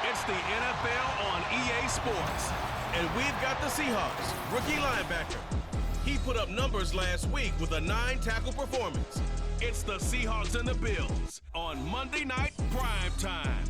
It's the NFL on EA Sports. And we've got the Seahawks, rookie linebacker. He put up numbers last week with a 9-tackle performance. It's the Seahawks and the Bills on Monday Night Prime Time.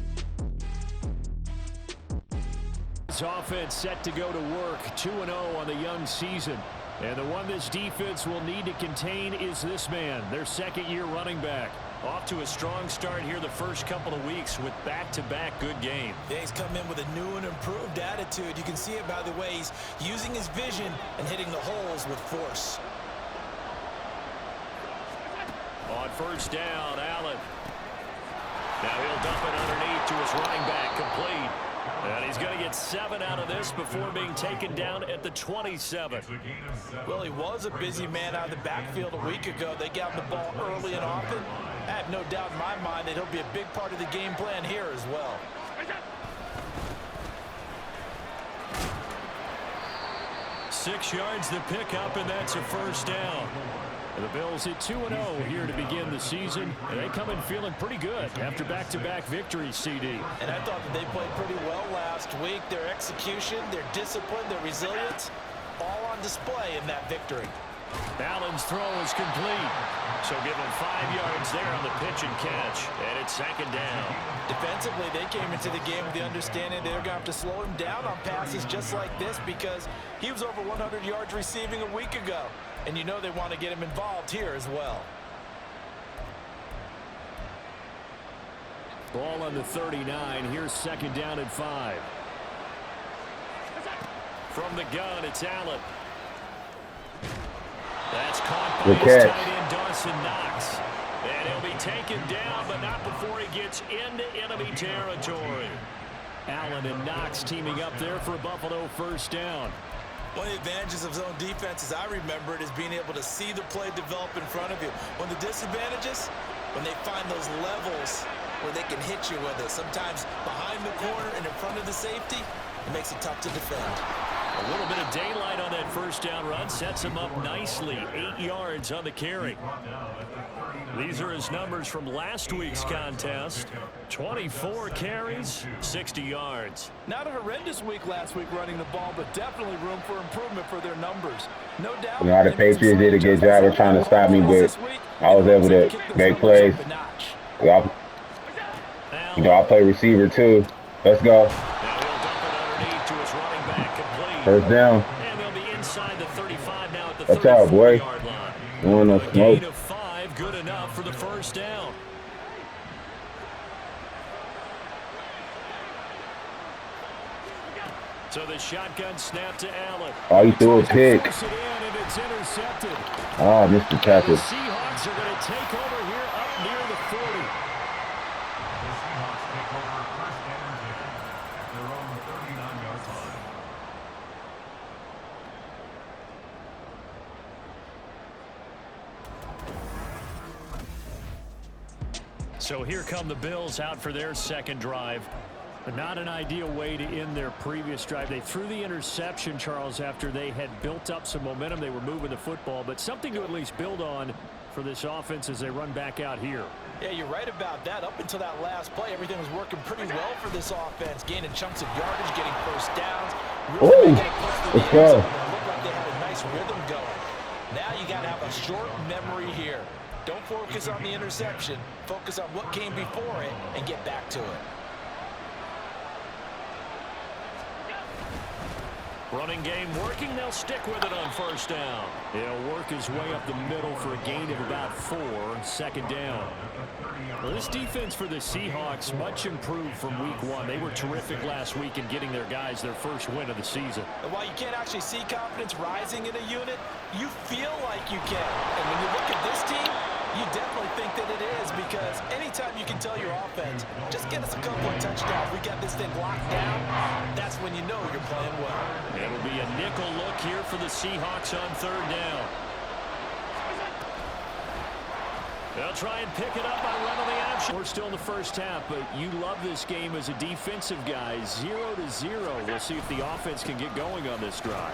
This offense set to go to work, 2-0 on the young season. And the one this defense will need to contain is this man, their second-year running back. Off to a strong start here the first couple of weeks with back-to-back good games. Yeah, he's come in with a new and improved attitude. You can see it by the way he's using his vision and hitting the holes with force. On first down, Allen. Now he'll dump it underneath to his running back, complete. And he's going to get 7 out of this before being taken down at the 27. Well, he was a busy man out of the backfield a week ago. They got him the ball early and often. I have no doubt in my mind that he'll be a big part of the game plan here as well. Six yards to pick up, and that's a first down. And the Bills hit 2-0 here to begin the season, and they come in feeling pretty good after back-to-back victories, CD. And I thought that they played pretty well last week. Their execution, their discipline, their resilience, all on display in that victory. Allen's throw is complete. So give him 5 yards there on the pitch and catch, and it's second down. Defensively, they came into the game with the understanding they're going to have to slow him down on passes just like this because he was over 100 yards receiving a week ago. And you know they want to get him involved here as well. Ball on the 39. Here's second down and 5. From the gun, it's Allen. That's caught by his tight end, Dawson Knox. And he'll be taken down, but not before he gets into enemy territory. Allen and Knox teaming up there for a Buffalo first down. One of the advantages of zone defense, as I remember it, is being able to see the play develop in front of you. One of the disadvantages, when they find those levels where they can hit you with it, sometimes behind the corner and in front of the safety, it makes it tough to defend. A little bit of daylight on that first down run sets him up nicely. 8 yards on the carry. These are his numbers from last week's contest. 24 carries, 60 yards. Not a horrendous week last week running the ball, but definitely room for improvement for their numbers. No doubt. You know, the Patriots did a good job of trying to stop me, but I was able to make plays. I play receiver too. Let's go. First down. And they'll be inside the 35 now at the 34-yard line. Doing no smoke. Gain of 5, good enough for the first down. So the shotgun snap to Allen. Oh, he threw a pick. And it's intercepted. Oh, I missed the tackle. The Seahawks are going to take over here up near the 40. The Seahawks take over first down and 10 at their own 39-yard line. So here come the Bills out for their second drive. But not an ideal way to end their previous drive. They threw the interception, Charles, after they had built up some momentum. They were moving the football, but something to at least build on for this offense as they run back out here. Yeah, you're right about that. Up until that last play, everything was working pretty well for this offense. Gaining chunks of yardage, getting first downs. Really let's go. Looked like they had a nice rhythm going. Now you got to have a short memory here. Don't focus on the interception. Focus on what came before it and get back to it. Running game working. They'll stick with it on first down. He'll work his way up the middle for a gain of about 4. Second down. Well, this defense for the Seahawks much improved from week 1. They were terrific last week in getting their guys their first win of the season. And while you can't actually see confidence rising in a unit, you feel like you can. And when you look at this team, you definitely think that it is, because anytime you can tell your offense, just get us a couple of touchdowns, we got this thing locked down, that's when you know you're playing well. It'll be a nickel look here for the Seahawks on third down. They'll try and pick it up by running the option. We're still in the first half, but you love this game as a defensive guy. 0-0. We'll see if the offense can get going on this drive.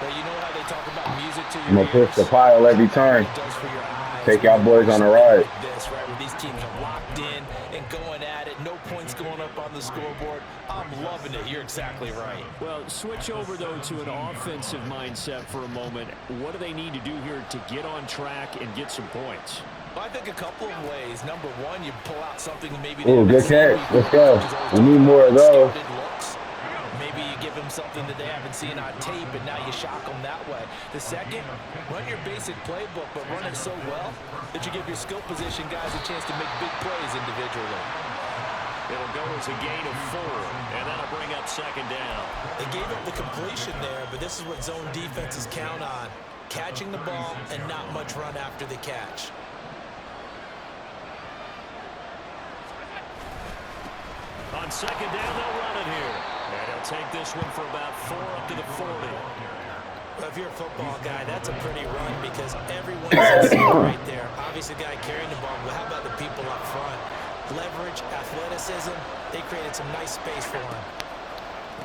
Well, you know how they talk about music to your I'm going to push the pile every time. It does for your eyes. Take y'all boys on a ride. Like this, right, where these teams are locked in and going at it. No points going up on the scoreboard. I'm loving it. You're exactly right. Well, switch over, though, to an offensive mindset for a moment. What do they need to do here to get on track and get some points? Well, I think a couple of ways. Number one, you pull out something maybe. Ooh, good catch. Let's go. We need more of those. Maybe you give them something that they haven't seen on tape, and now you shock them that way. The second, run your basic playbook, but run it so well that you give your skill position guys a chance to make big plays individually. It'll go as a gain of 4, and that'll bring up second down. They gave up the completion there, but this is what zone defenses count on. Catching the ball and not much run after the catch. On second down, they'll run it here. And he'll take this one for about 4 up to the 40. Well, if you're a football guy, that's a pretty run because everyone's right there. Obviously, the guy carrying the ball, but how about the people up front? Leverage, athleticism, they created some nice space for him.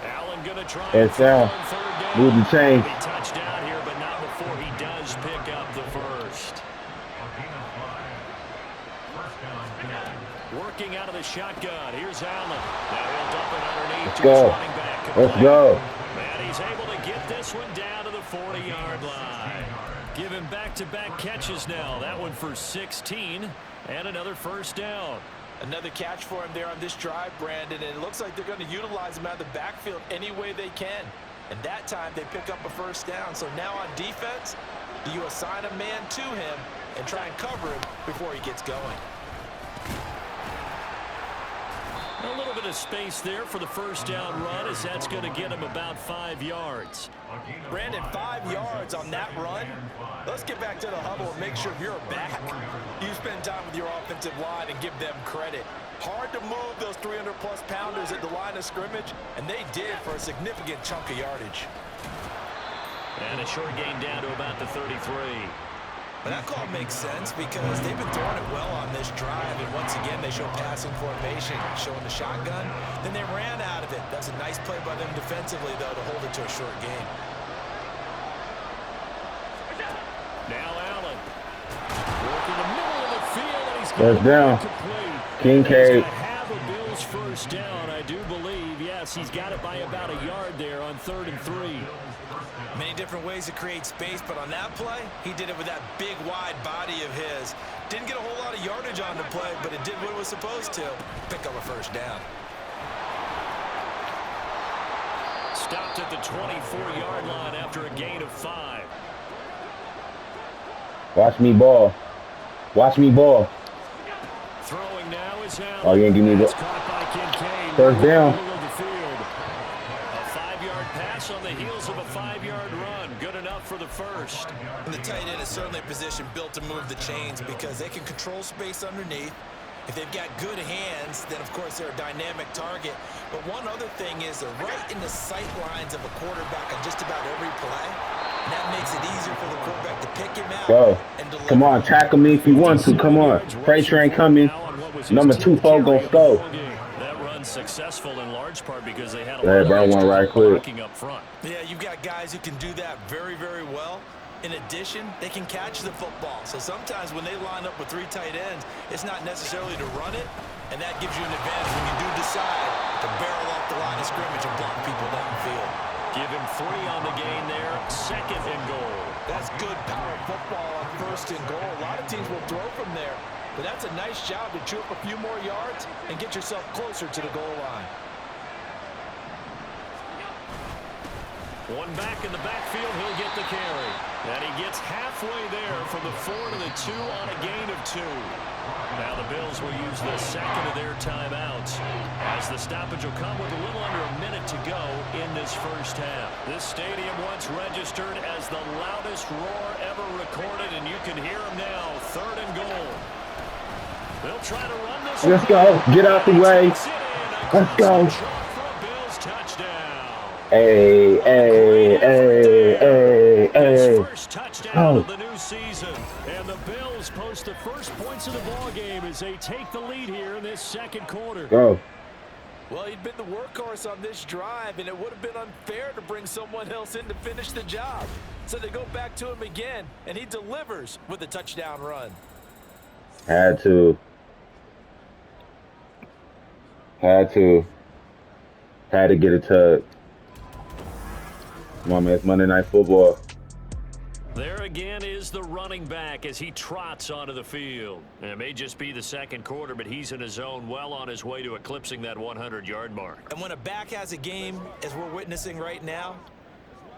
Allen going to try. It's down. Move the chain. He touched down here, but not before he does pick up the first. Working out of the shotgun. Here's Allen. Now he'll dump it underneath. Let's go. Let's go. And he's able to get this one down to the 40-yard line. Give him back-to-back catches now. That one for 16 and another first down. Another catch for him there on this drive, Brandon, and it looks like they're going to utilize him out of the backfield any way they can. And that time they pick up a first down. So now on defense, do you assign a man to him and try and cover him before he gets going? A little bit of space there for the first down run, as that's going to get him about 5 yards. Brandon, 5 yards on that run. Let's get back to the huddle and make sure you're back. You spend time with your offensive line and give them credit. Hard to move those 300-plus pounders at the line of scrimmage, and they did for a significant chunk of yardage. And a short gain down to about the 33. But that call makes sense because they've been throwing it well on this drive, and once again they show passing formation, showing the shotgun. Then they ran out of it. That's a nice play by them defensively, though, to hold it to a short gain. Now Allen. Working the middle of the field, and he's First down. Kincaid. Have a Bills first down, I do believe. Yes, he's got it by about a yard there on 3rd and 3. Many different ways to create space, but on that play, he did it with that big, wide body of his. Didn't get a whole lot of yardage on the play, but it did what it was supposed to. Pick up a first down. Stopped at the 24-yard line after a gain of 5. Watch me ball. Watch me ball. Throwing now is Allen. Oh, you ain't give me the first down. A 5-yard pass on the heels of a 5-yard run. Good enough for the first. And the tight end is certainly a position built to move the chains because they can control space underneath. If they've got good hands, then of course they're a dynamic target. But one other thing is they're right in the sight lines of a quarterback on just about every play. And that makes it easier for the quarterback to pick him out. Go. And deliver. Come on, tackle me if you want to. Come on. Freight train coming. Number 2-4 gonna go. That run successful in large part because they had a lot of one right quick. up front. Yeah, you've got guys who can do that very, very well. In addition, they can catch the football. So sometimes when they line up with 3 tight ends, it's not necessarily to run it, and that gives you an advantage when you do decide to barrel off the line of scrimmage and block people downfield. Give him 3 on the gain there. 2nd and goal. That's good power football on 1st and goal. A lot of teams will throw from there, but that's a nice job to chew up a few more yards and get yourself closer to the goal line. One back in the backfield, he'll get the carry. And he gets halfway there from the 4 to the 2 on a gain of 2. Now the Bills will use the 2nd of their timeouts as the stoppage will come with a little under a minute to go in this first half. This stadium once registered as the loudest roar ever recorded, and you can hear him now. 3rd and goal. They'll try to run this. Let's go. Get out the way. Let's go. Hey, hey, hey, hey, hey. First touchdown of the new season. And the Bills post the first points of the ball game as they take the lead here in this 2nd quarter. Go. Well, he'd been the workhorse on this drive, and it would have been unfair to bring someone else in to finish the job. So they go back to him again, and he delivers with a touchdown run. Had to get a tug. Come on, man. It's Monday Night Football. There again is the running back as he trots onto the field. And it may just be the second quarter, but he's in his zone, well on his way to eclipsing that 100-yard mark. And when a back has a game, as we're witnessing right now,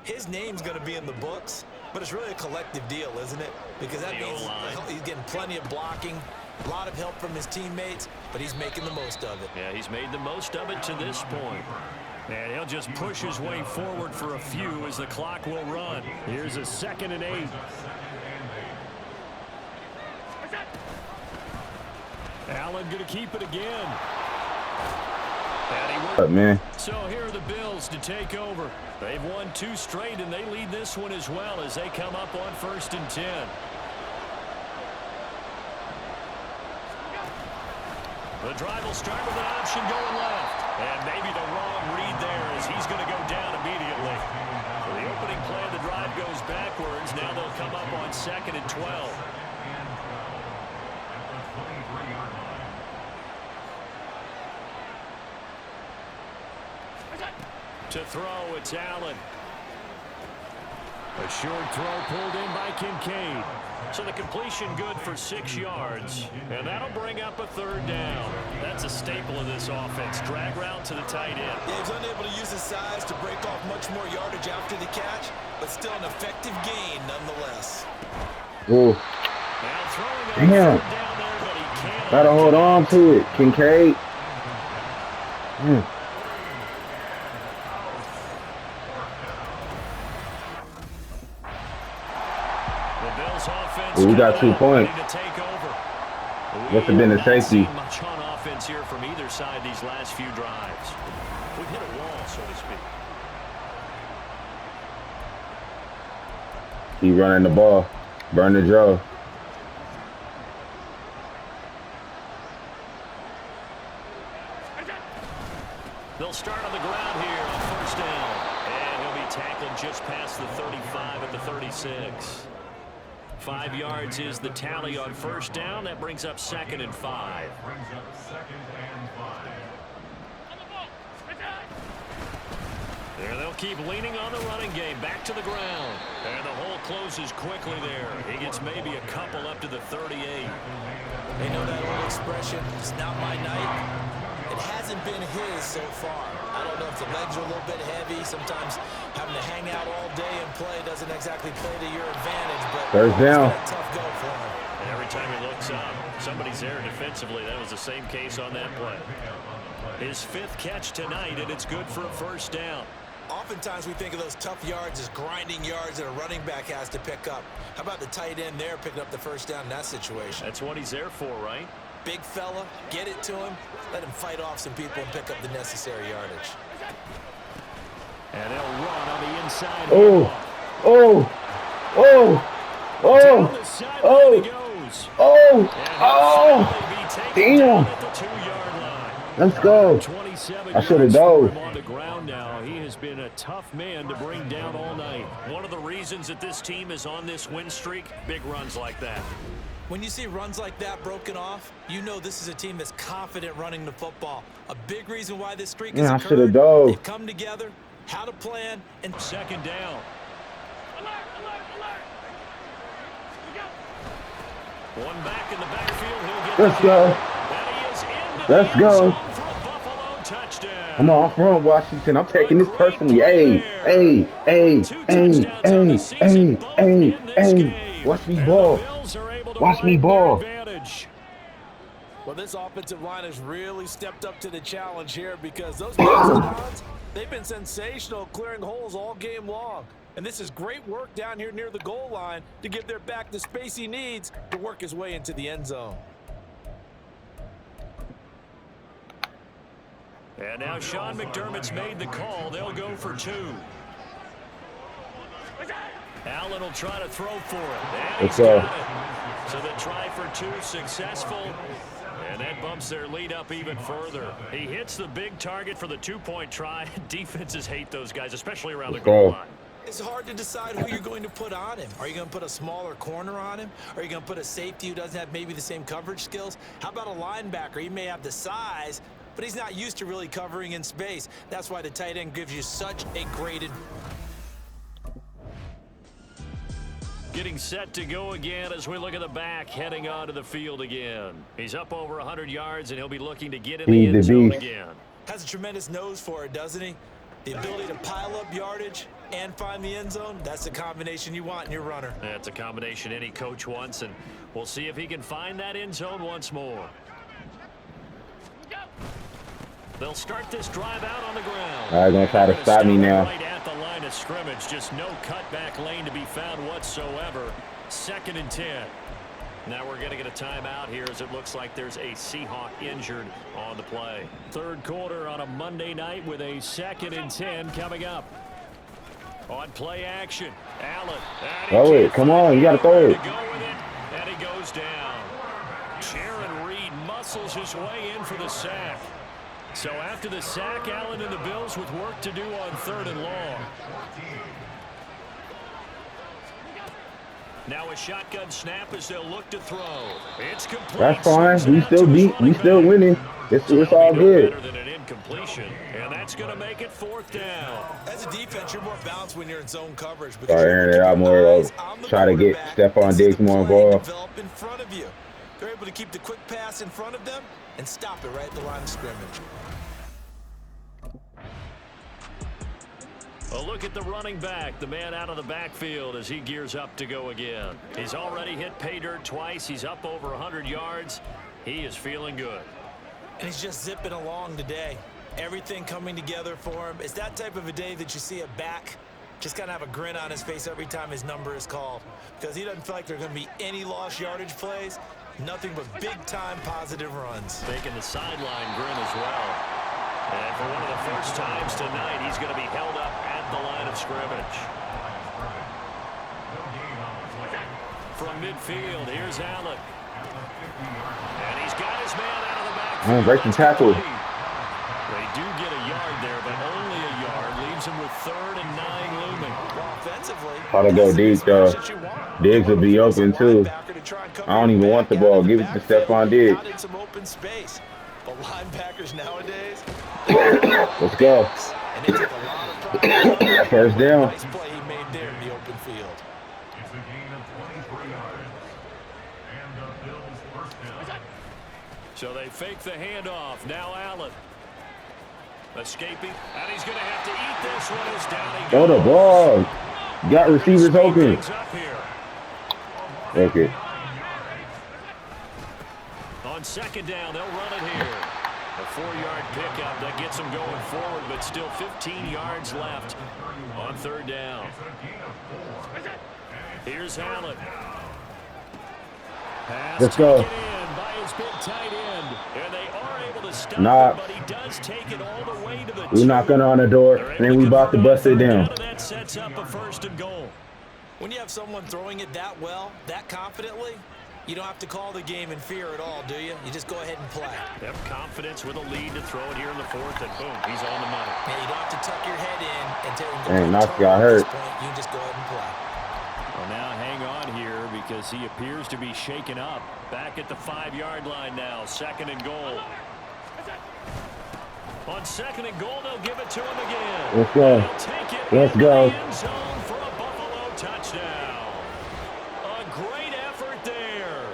his name's going to be in the books, but it's really a collective deal, isn't it? Because that means he's getting plenty of blocking, a lot of help from his teammates, but he's making the most of it. Yeah, he's made the most of it to this point. And he'll just push his way forward for a few as the clock will run. Here's a 2nd and 8. Allen going to keep it again. Up, man. So here are the Bills to take over. They've won 2 straight, and they lead this one as well as they come up on 1st and 10. The drive will start with an option going left. And maybe the wrong read there as he's going to go down immediately. For the opening play, the drive goes backwards. Now they'll come up on 2nd and 12. To throw, it's Allen. A short throw pulled in by Kincaid. So the completion good for 6 yards. And that'll bring up a 3rd down. That's a staple of this offense. Drag route to the tight end. Yeah, he's unable to use his size to break off much more yardage after the catch, but still an effective gain nonetheless. Ooh. Now throwing Damn. down there, but he can't. Gotta hold on to it, Kincaid. We got 2 points. Must have been a safety. Much on offense here from either side these last few drives. We've hit a wall, so to speak. Keep running the ball. Burn the draw. They'll start on the ground here on 1st down. And he'll be tackled just past the 35 at the 36. 5 yards is the tally on 1st down. That brings up 2nd and 5. There, they'll keep leaning on the running game. Back to the ground. And the hole closes quickly there. He gets maybe a couple up to the 38. They know that old expression, it's not my night. It hasn't been his so far. I don't know if the legs are a little bit heavy. Sometimes having to hang out all day and play doesn't exactly play to your advantage, but 3rd down. It's been a tough go for him. And every time he looks up, somebody's there defensively. That was the same case on that play. His 5th catch tonight, and it's good for a 1st down. Oftentimes we think of those tough yards as grinding yards that a running back has to pick up. How about the tight end there picking up the 1st down in that situation? That's what he's there for, right? Big fella, get it to him, let him fight off some people and pick up the necessary yardage. And they'll run on the inside. Damn. Let's go. I should have dove. On the ground now. He has been a tough man to bring down all night. One of the reasons that this team is on this win streak, big runs like that. When you see runs like that broken off, you know this is a team that's confident running the football. A big reason why this streak has occurred. I should have dove. They've come together, had a plan, and 2nd down. Alert, alert, alert. One back in the backfield. He'll get Let's go. Let's go. Come on, from Washington. I'm taking this personally. Hey. Watch me ball. Watch me ball. Well, this offensive line has really stepped up to the challenge here because those Mastodons, they've been sensational clearing holes all game long. And this is great work down here near the goal line to give their back the space he needs to work his way into the end zone. And now Sean McDermott's made the call. They'll go for 2. Allen will try to throw for it. And he's got it. So the try for 2 successful. And that bumps their lead up even further. He hits the big target for the 2-point try. Defenses hate those guys, especially around the goal line. It's hard to decide who you're going to put on him. Are you going to put a smaller corner on him? Are you going to put a safety who doesn't have maybe the same coverage skills? How about a linebacker? He may have the size, but he's not used to really covering in space. That's why the tight end gives you such a great advantage. Getting set to go again as we look at the back, heading onto the field again. He's up over 100 yards, and he'll be looking to get in the end zone again. Has a tremendous nose for it, doesn't he? The ability to pile up yardage and find the end zone, that's the combination you want in your runner. That's a combination any coach wants, and we'll see if he can find that end zone once more. They'll start this drive out on the ground. All right, gonna try to stop me now. Right at the line of scrimmage, just no cutback lane to be found whatsoever. 2nd and 10. Now we're going to get a timeout here as it looks like there's a Seahawk injured on the play. 3rd quarter on a Monday night with a 2nd and 10 coming up. On play action, Allen. Throw it, come on, you got to throw it. And he goes down. Jaron Reed muscles his way in for the sack. So after the sack, Allen and the Bills with work to do on 3rd and long. Now a shotgun snap as they'll look to throw. It's complete. That's fine. We still beat. We still winning. It's all good. Better than an incompletion, and that's going to make it 4th down. As a defense, you're more balanced when you're in zone coverage. Start airing it out more. Try to get Stephon Diggs more involved. Develop in front of you. They're able to keep the quick pass in front of them and stop it right at the line of scrimmage. A look at the running back, the man out of the backfield as he gears up to go again. He's already hit pay dirt twice. He's up over 100 yards. He is feeling good. And he's just zipping along today. Everything coming together for him. It's that type of a day that you see a back just kind of have a grin on his face every time his number is called, because he doesn't feel like there are going to be any lost yardage plays. Nothing but big-time positive runs. Making the sideline grin as well. And for one of the first times tonight, he's going to be held up at the line of scrimmage. From midfield, here's Allen. And he's got his man out of the backfield. Breaking tackle. They do get a yard there, but only a yard. Leaves him with 3rd and 9 looming. Offensively, How to go deep, though. Diggs will be open, too. I don't even want the ball. Give it to Stephon Diggs. Not in some open space. But linebackers nowadays, let's go. And they take a lot of pride. First down. Nice play he made there in the open field. It's a gain of 23 yards. And the Bills first down. So they fake the handoff. Now Allen. Escaping. And he's going to have to eat this one as down he Throw goes. the ball. Got receivers open. Things up here. Okay. On 2nd down, they'll run it here. A 4-yard pickup that gets them going forward, but still 15 yards left on 3rd down. Here's Allen. Pass Let's go. taken in by his big tight end. And they are able to stop Knock. him, but he does take it all the way to the We 2. knocking on the door, and then we about to bust it down. And that sets up a 1st and goal. When you have someone throwing it that well, that confidently, you don't have to call the game in fear at all, do you? You just go ahead and play. Yep, confidence with a lead to throw it here in the 4th, and boom, he's on the money. Yeah, you don't have to tuck your head in and tell him to Dang, Knox turn got at hurt. this point. You can just go ahead and play. Well, now hang on here because he appears to be shaken up. Back at the 5-yard line now, 2nd and goal. On 2nd and goal, they'll give it to him again. Let's go. They'll take it Let's into go. the end zone for a Buffalo touchdown. A great effort there.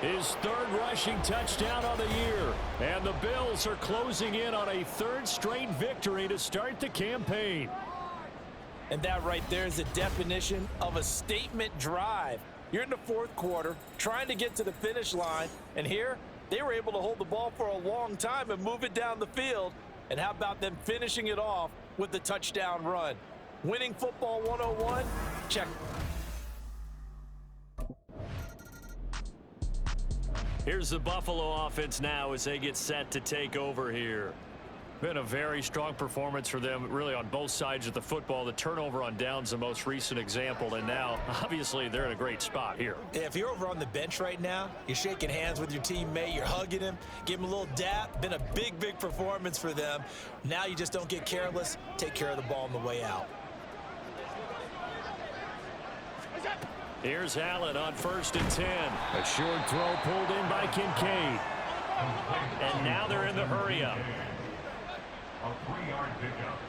His 3rd rushing touchdown of the year. And the Bills are closing in on a 3rd straight victory to start the campaign. And that right there is the definition of a statement drive. You're in the 4th quarter, trying to get to the finish line, and here they were able to hold the ball for a long time and move it down the field. And how about them finishing it off with the touchdown run? Winning football 101? Check. Here's the Buffalo offense now as they get set to take over here. Been a very strong performance for them, really, on both sides of the football. The turnover on downs, the most recent example, and now, obviously, they're in a great spot here. Yeah, if you're over on the bench right now, you're shaking hands with your teammate, you're hugging him, give him a little dap. Been a big, big performance for them. Now you just don't get careless. Take care of the ball on the way out. Here's Allen on 1st and 10. A short throw pulled in by Kincaid. And now they're in the hurry-up. A 3-yard pickup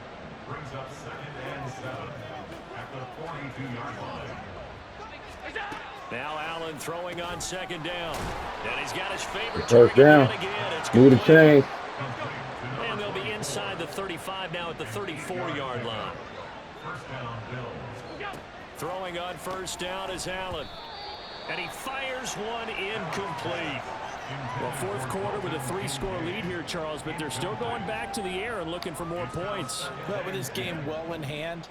brings up 2nd and 7 at the 42-yard line. Now Allen throwing on 2nd down. And he's got his favorite First target down. again. It's Move the chain. and they'll be inside the 35 now at the 34-yard line. First down, Bills. Throwing on 1st down is Allen. And he fires one incomplete. Well, 4th quarter with a 3-score lead here, Charles, but they're still going back to the air and looking for more points. But with this game well in hand,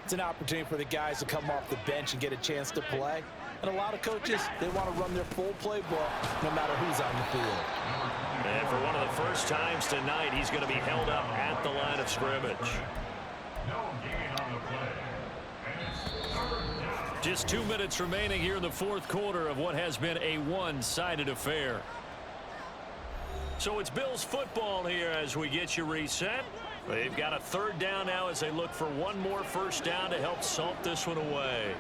it's an opportunity for the guys to come off the bench and get a chance to play. And a lot of coaches, they want to run their full playbook no matter who's on the field. And for one of the first times tonight, he's going to be held up at the line of scrimmage. No gain on the play. And it's 3rd down. Just 2 minutes remaining here in the 4th quarter of what has been a one-sided affair. So it's Bills football here as we get you reset. They've got a 3rd down now as they look for one more first down to help salt this one away.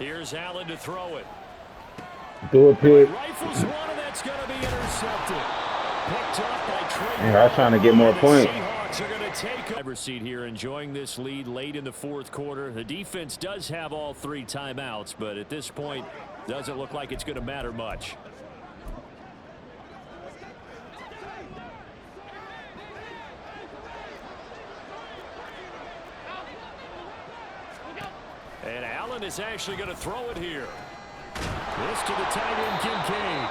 Here's Allen to throw it. Do a pick. Rifles one, and that's going to be intercepted. Picked up by Trey. Man, I was trying to get more points. Seahawks are going to take driver's seat here, enjoying this lead late in the 4th quarter. The defense does have all 3 timeouts, but at this point, doesn't look like it's going to matter much. And Allen is actually going to throw it here. This to the tight end, Kincaid.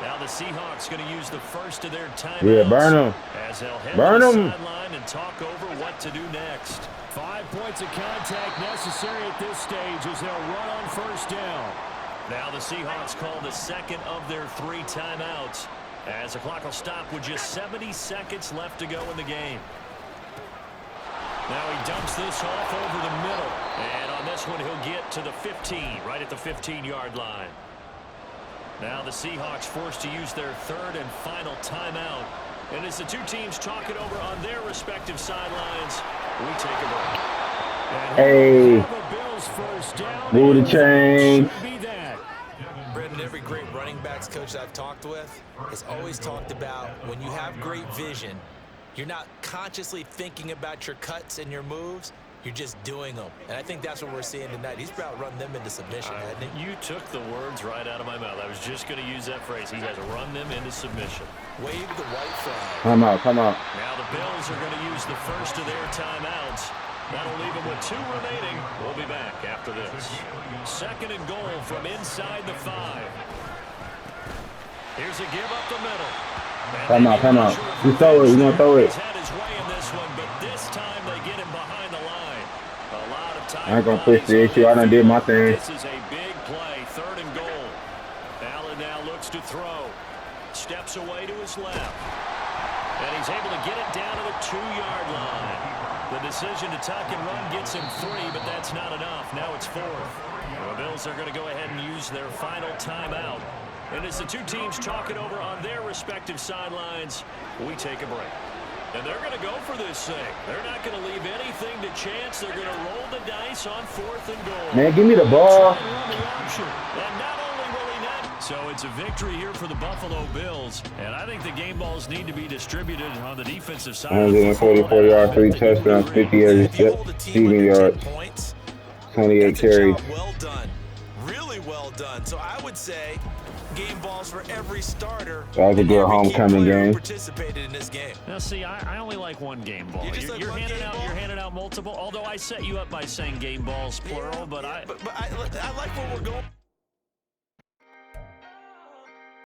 Now the Seahawks going to use the first of their timeouts. Yeah, burn them. As they'll head Burn to the 'em. sideline and talk over what to do next. 5 points of contact necessary at this stage as they'll run on 1st down. Now the Seahawks call the 2nd of their 3 timeouts as the clock will stop with just 70 seconds left to go in the game. Now he dumps this off over the middle. And on this one, he'll get to the 15, right at the 15-yard line. Now the Seahawks forced to use their 3rd and final timeout. And as the 2 teams talk it over on their respective sidelines, we take a break. Hey. The Bills first down. Move the chain. Should be that. Brendan, every great running backs coach I've talked with has always talked about when you have great vision, you're not consciously thinking about your cuts and your moves. You're just doing them. And I think that's what we're seeing tonight. He's about run them into submission, hasn't he? You took the words right out of my mouth. I was just going to use that phrase. He has run them into submission. Wave the white flag. Come out, come out. Now the Bills are going to use the first of their timeouts. That'll leave them with 2 remaining. We'll be back after this. 2nd and goal from inside the 5. Here's a give up the middle. Come out, come out. You throw it, you gonna throw it. He's had his way in this one, but this time they get him behind the line. A lot of time. I ain't gonna push the issue. I done did my thing. This is a big play, 3rd and goal. Allen now looks to throw. Steps away to his left. And he's able to get it down to the 2-yard line. The decision to tuck and run gets him 3, but that's not enough. Now it's 4th. The Bills are going to go ahead and use their final timeout. And as the 2 teams talk it over on their respective sidelines, we take a break. And they're going to go for this thing. They're not going to leave anything to chance. They're going to roll the dice on 4th and goal. Man, give me the ball. And not only will he not. So it's a victory here for the Buffalo Bills. And I think the game balls need to be distributed on the defensive side. 144 yards, 3 touchdowns, 50 receiving yards, 28 carries. Well done. Really well done. So I would say game balls for every starter. That was a good homecoming game. Participated in this game. Now, see, I only like 1 game ball. You're handing out multiple. Although I set you up by saying game balls plural, but I like where we're going.